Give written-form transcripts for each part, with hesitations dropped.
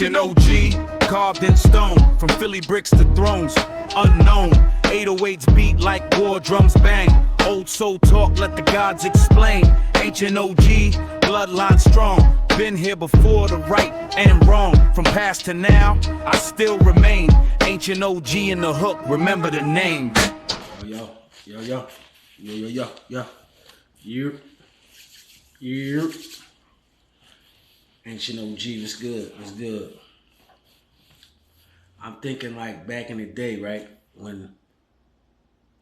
Ancient OG, carved in stone, from Philly bricks to thrones, unknown. 808s beat like war drums bang. Old soul talk, let the gods explain. Ancient OG, bloodline strong. Been here before the right and wrong. From past to now, I still remain. Ancient OG in the hook, remember the name. Yo. Ancient OG, what's good? I'm thinking like back in the day, right? When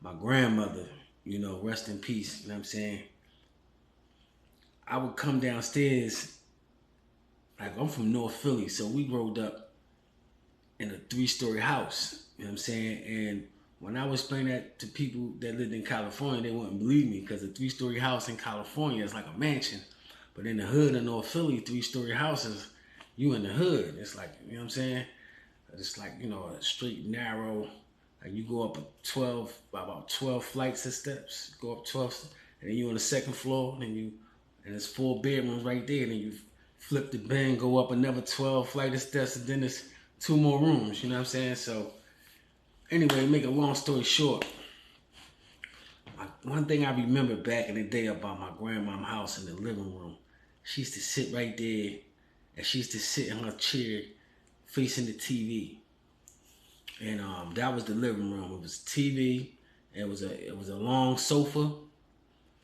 my grandmother, rest in peace, you know what I'm saying? I would come downstairs, like I'm from North Philly, so we growed up in a 3-story house, you know what I'm saying? And when I was explaining that to people that lived in California, they wouldn't believe me because a 3-story house in California is like a mansion. But in the hood of North Philly, 3-story houses, you in the hood. It's like, you know what I'm saying? It's like, a straight, narrow, like you go up about 12 flights of steps, go up 12, and then you on the second floor, and it's 4 bedrooms right there, and then you flip the bend, go up another 12 flight of steps, and then there's 2 more rooms, you know what I'm saying? So, anyway, make a long story short, one thing I remember back in the day about my grandma's house in the living room, she used to sit right there, and she used to sit in her chair facing the TV. And that was the living room. It was TV, and it was a long sofa,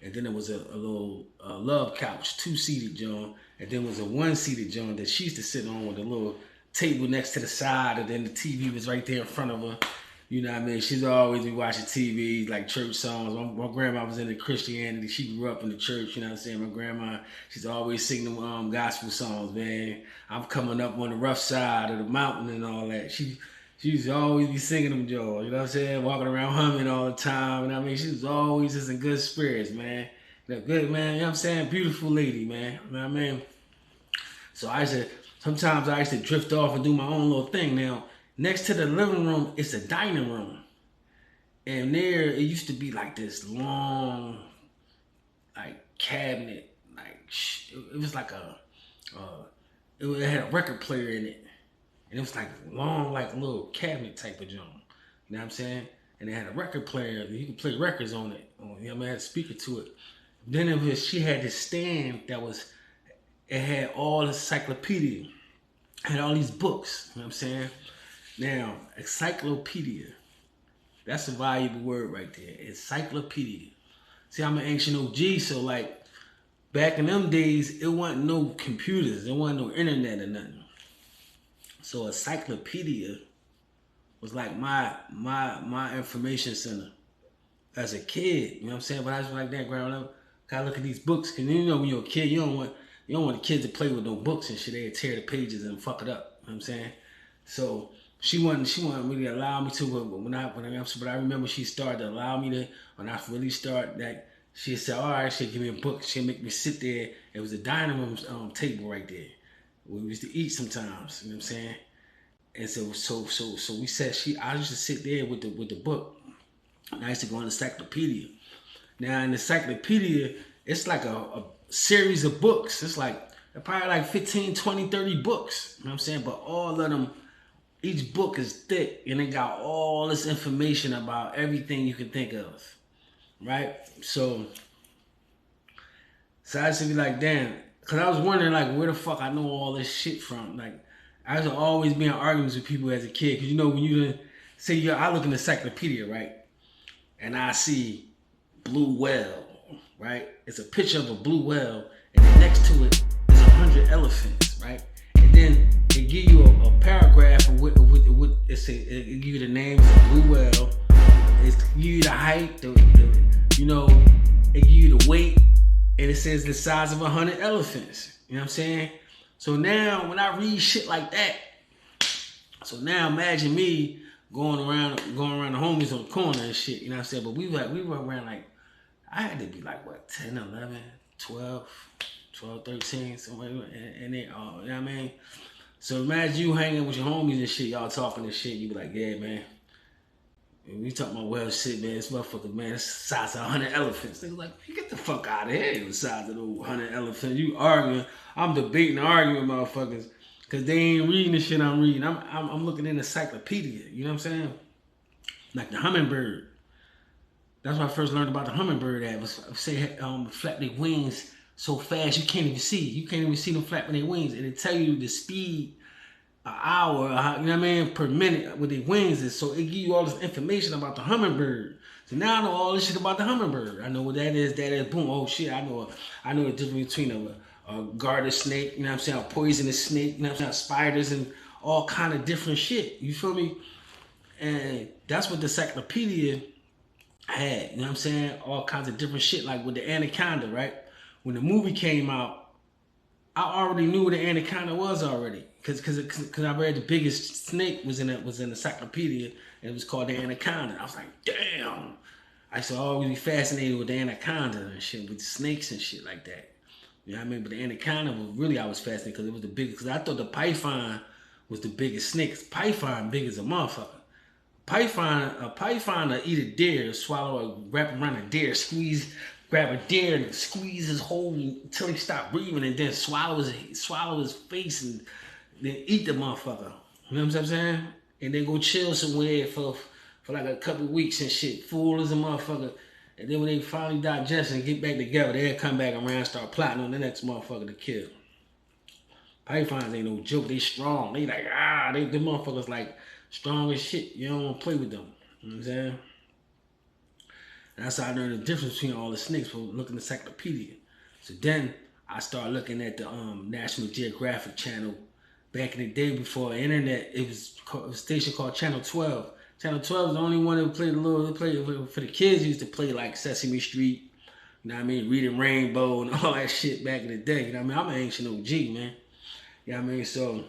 and then it was a little love couch, 2-seated John, and then it was a 1-seated John that she used to sit on with a little table next to the side, and then the TV was right there in front of her. You know what I mean? She's always be watching TV, like church songs. My grandma was into Christianity. She grew up in the church, you know what I'm saying? My grandma, she's always singing them gospel songs, man. I'm coming up on the rough side of the mountain and all that. She used to always be singing them, Joe. You know what I'm saying? Walking around humming all the time. You know what I mean? She was always just in good spirits, man. Good, man. You know what I'm saying? Beautiful lady, man. You know what I mean? So sometimes I used to drift off and do my own little thing. Now, next to the living room, it's a dining room. And there, it used to be like this long, like, cabinet. Like, it was like it had a record player in it. And it was like long, like little cabinet type of joint. You know what I'm saying? And it had a record player. You could play records on it. You know what I mean? It had a speaker to it. Then she had this stand it had all the encyclopedia. Had all these books. You know what I'm saying? Now, encyclopedia. That's a valuable word right there. Encyclopedia. See, I'm an ancient OG, so like back in them days, it wasn't no computers, there wasn't no internet or nothing. So encyclopedia was like my information center as a kid. You know what I'm saying? But I was like that growing up. Gotta look at these books, cause when you're a kid, you don't want the kids to play with no books and shit. They tear the pages and fuck it up. You know what I'm saying? So she wouldn't really allow me to, but I remember she started to allow me to, when I really started that, she said, all right, she'd give me a book, she'd make me sit there. It was a dining room table right there. We used to eat sometimes, you know what I'm saying? And so we sat, I used to sit there with the book. And I used to go in the encyclopedia. Now in the encyclopedia, it's like a series of books. It's like, probably like 15, 20, 30 books, you know what I'm saying? But all of them, each book is thick and it got all this information about everything you can think of, right? So I used to be like, damn, because I was wondering like where the fuck I know all this shit from. Like I used to always be in arguments with people as a kid because when you say, I look in the encyclopedia, right? And I see blue whale, right? It's a picture of a blue whale and then next to it is 100 elephants, right? And then they give you a paragraph of what it give you the name of the blue whale. It give you the height, it give you the weight, and it says the size of 100 elephants. You know what I'm saying? So now when I read shit like that, so now imagine me going around the homies on the corner and shit. You know what I'm saying? But we were around like, I had to be like what, 10, 11, 12, 13, somewhere, and then you know what I mean? So imagine you hanging with your homies and shit, y'all talking and shit, you be like, yeah, man. And we talking about well shit, man, this motherfucker, man, it's the size of 100 elephants. They was like, get the fuck out of here, the size of those 100 elephants. You arguing, I'm debating, arguing with motherfuckers. Cause they ain't reading the shit I'm reading. I'm looking in the encyclopedia. You know what I'm saying? Like the hummingbird. That's when I first learned about the hummingbird. That was say flap their wings so fast you can't even see. You can't even see them flapping their wings, and it tell you the speed an hour, you know what I mean, per minute with their wings is. So it give you all this information about the hummingbird. So now I know all this shit about the hummingbird. I know what that is. That is boom. Oh shit. I know the difference between a garter snake. You know what I'm saying? A poisonous snake. You know what I'm saying? Spiders and all kind of different shit. You feel me? And that's what the encyclopedia had. You know what I'm saying? All kinds of different shit. Like with the anaconda, right? When the movie came out, I already knew what the anaconda was already. Cause I read the biggest snake was in the encyclopedia, and it was called the anaconda. I was like, damn. I used to always be fascinated with the anaconda and shit, with the snakes and shit like that. You know what I mean? But the anaconda was really, I was fascinated because it was the biggest. Because I thought the python was the biggest snake. Python big as a motherfucker. A python will eat a deer, wrap around a deer, grab a deer and squeeze his whole until he stop breathing, and then swallow his face and then eat the motherfucker. You know what I'm saying? And then go chill somewhere for like a couple of weeks and shit, full as a motherfucker. And then when they finally digest and get back together, they'll come back around and start plotting on the next motherfucker to kill. Pythons ain't no joke. They strong. They like, the motherfuckers like strong as shit. You don't want to play with them. You know what I'm saying? That's how I learned the difference between all the snakes from looking at the encyclopedia. So then I started looking at the National Geographic channel. Back in the day before the internet, it was a station called Channel 12. Channel 12 is the only one that played for the kids. Used to play like Sesame Street, you know what I mean, Reading Rainbow and all that shit back in the day. You know what I mean? I'm an ancient OG, man. You know what I mean? So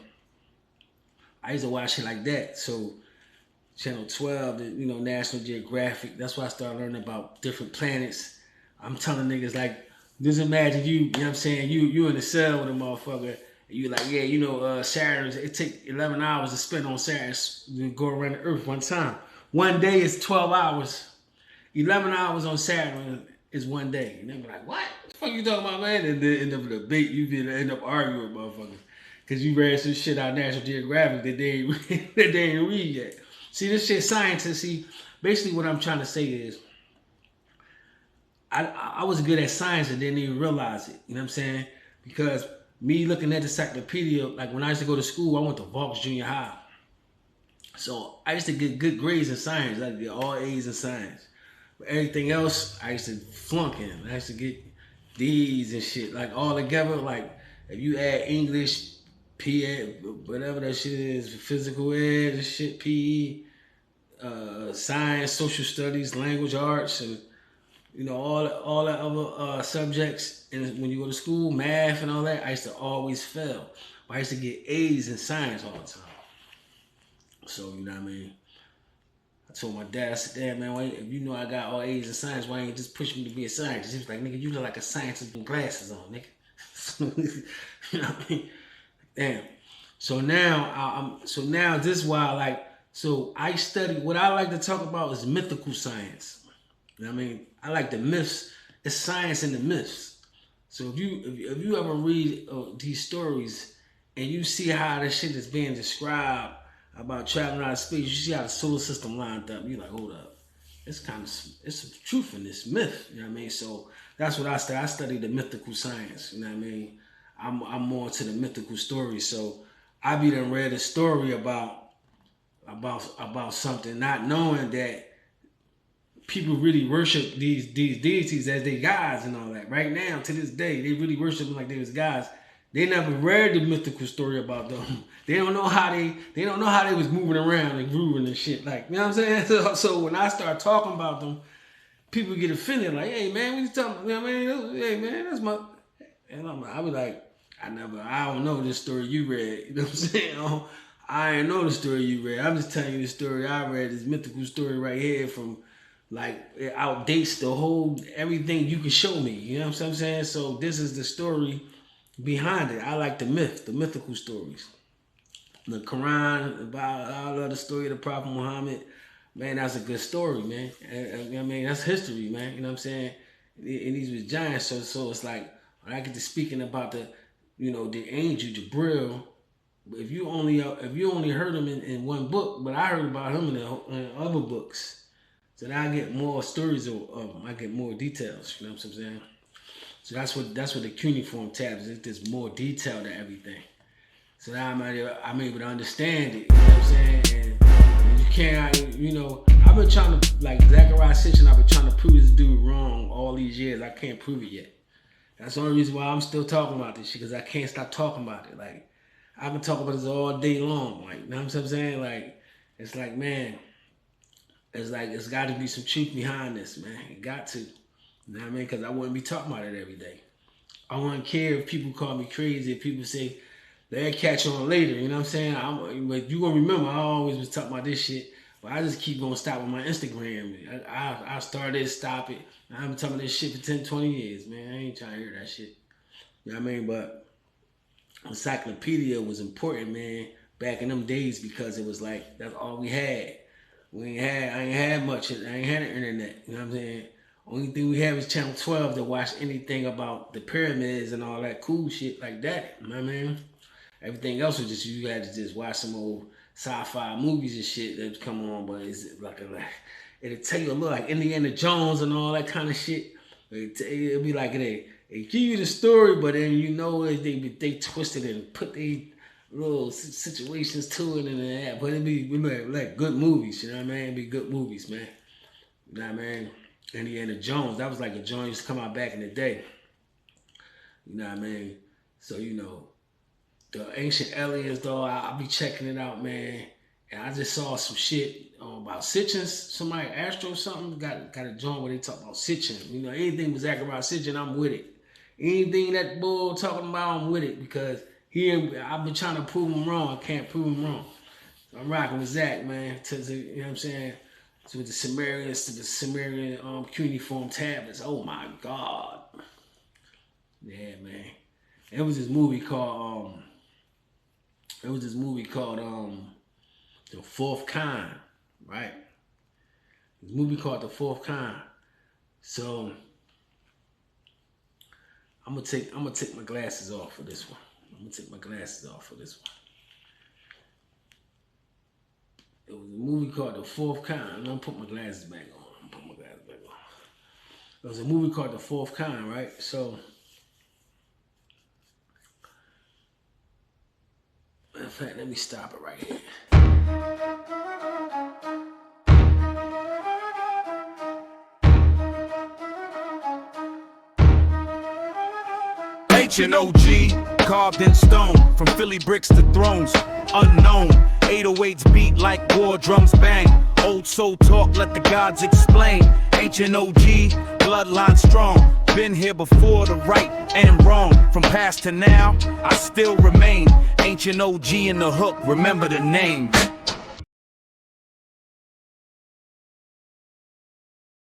I used to watch it like that. So Channel 12, National Geographic. That's why I started learning about different planets. I'm telling niggas like, just imagine you know what I'm saying, you in the cell with a motherfucker. You like, yeah, Saturn, it take 11 hours to spend on Saturn to go around the Earth one time. One day is 12 hours. 11 hours on Saturn is one day. And they be like, what? What the fuck you talking about, man? And then end up in a debate, you end up arguing with motherfuckers. Because you read some shit out National Geographic that they ain't read yet. See, this shit scientists, basically what I'm trying to say is, I was good at science and didn't even realize it. You know what I'm saying? Because me looking at the encyclopedia, like when I used to go to school, I went to Vaux Junior High. So I used to get good grades in science. I get all A's in science. But everything else, I used to flunk in. I used to get D's and shit. Like all together, like if you add English, PA, whatever that shit is, physical ed and shit, PE, science, social studies, language arts, and all that other subjects. And when you go to school, math and all that, I used to always fail. But I used to get A's in science all the time. So, you know what I mean? I told my dad, I said, damn, man, if you know I got all A's in science, why ain't you just push me to be a scientist? He was like, nigga, you look like a scientist with glasses on, nigga. You know what I mean? Damn. So now, this is why I study, what I like to talk about is mythical science. You know what I mean? I like the myths. It's science in the myths. So if you ever read these stories and you see how this shit is being described about traveling out of space, you see how the solar system lined up. You're like, hold up, it's some truth in this myth. You know what I mean? So that's what I study. I study the mythical science. You know what I mean? I'm more to the mythical stories. So I be done read a story about something, not knowing that people really worship these deities as their gods and all that. Right now, to this day, they really worship them like they was gods. They never read the mythical story about them. They don't know how they was moving around and grooving and shit. Like, you know what I'm saying? So when I start talking about them, people get offended. Like, hey man, what you talking about? You know what I mean? Hey man, that's my. And I was like, I don't know this story you read. You know what I'm saying? I ain't know the story you read. I'm just telling you the story I read. This mythical story right here from. Like, it outdates the whole, everything you can show me. You know what I'm saying? So this is the story behind it. I like the mythical stories. The Quran, I love the story of the Prophet Muhammad. Man, that's a good story, man. I mean, that's history, man. You know what I'm saying? And these was giants. So it's like, when I get to speaking about the angel, Jibril, If you only heard him in one book, but I heard about him in other books, so now I get more stories of him. I get more details. You know what I'm saying? So that's what the cuneiform tabs is. There's more detail to everything. So now I'm able to understand it. You know what I'm saying? And you can't, you know, I've been trying to, like Zachariah Sitchin, I've been trying to prove this dude wrong all these years. I can't prove it yet. That's the only reason why I'm still talking about this shit, because I can't stop talking about it. Like, I've been talking about this all day long. Like, you know what I'm saying? Like, it's like, man, it's got to be some truth behind this, man. It got to. You know what I mean? Because I wouldn't be talking about it every day. I wouldn't care if people call me crazy, if people say, they'll catch on later. You know what I'm saying? But you going to remember, I always was talking about this shit. But I just keep going to stop with my Instagram. I started, stop it. I've been talking this shit for 10, 20 years, man. I ain't trying to hear that shit. You know what I mean? But Encyclopedia was important, man, back in them days, because it was like, that's all we had. I ain't had much. I ain't had the internet. You know what I'm saying? Only thing we had was Channel 12 to watch anything about the pyramids and all that cool shit like that. You know what I mean? Everything else was just, you had to just watch some old sci-fi movies and shit that come on, but it's like it'll tell you a little like Indiana Jones and all that kind of shit. It'll be like they give you the story, but then you know they twisted it and put the little situations to it and that. But it'd be like good movies, you know what I mean? It'd be good movies, man. You know what I mean? Indiana Jones, that was like a joint used to come out back in the day. You know what I mean? So, you know, the ancient aliens, though, I'll be checking it out, man. And I just saw some shit about Sitchin. Somebody, Astro something, got a joint where they talk about Sitchin. You know, anything with Zachariah Sitchin, I'm with it. Anything that boy talking about, I'm with it, because I've been trying to prove him wrong. I can't prove him wrong. So I'm rocking with Zach, man. You know what I'm saying? So with the Sumerian cuneiform tablets. Oh my God. Yeah, man. It was this movie called The Fourth Kind, right? This movie called The Fourth Kind. So I'm gonna take my glasses off for this one. It was a movie called The Fourth Kind. I'm gonna put my glasses back on. It was a movie called The Fourth Kind, right? So, in fact, let me stop it right here. Ancient OG, carved in stone, from Philly bricks to thrones, unknown. 808s beat like war drums bang. Old soul talk, let the gods explain. Ancient OG, bloodline strong. Been here before the right and wrong. From past to now, I still remain. Ancient OG in the hook, remember the name.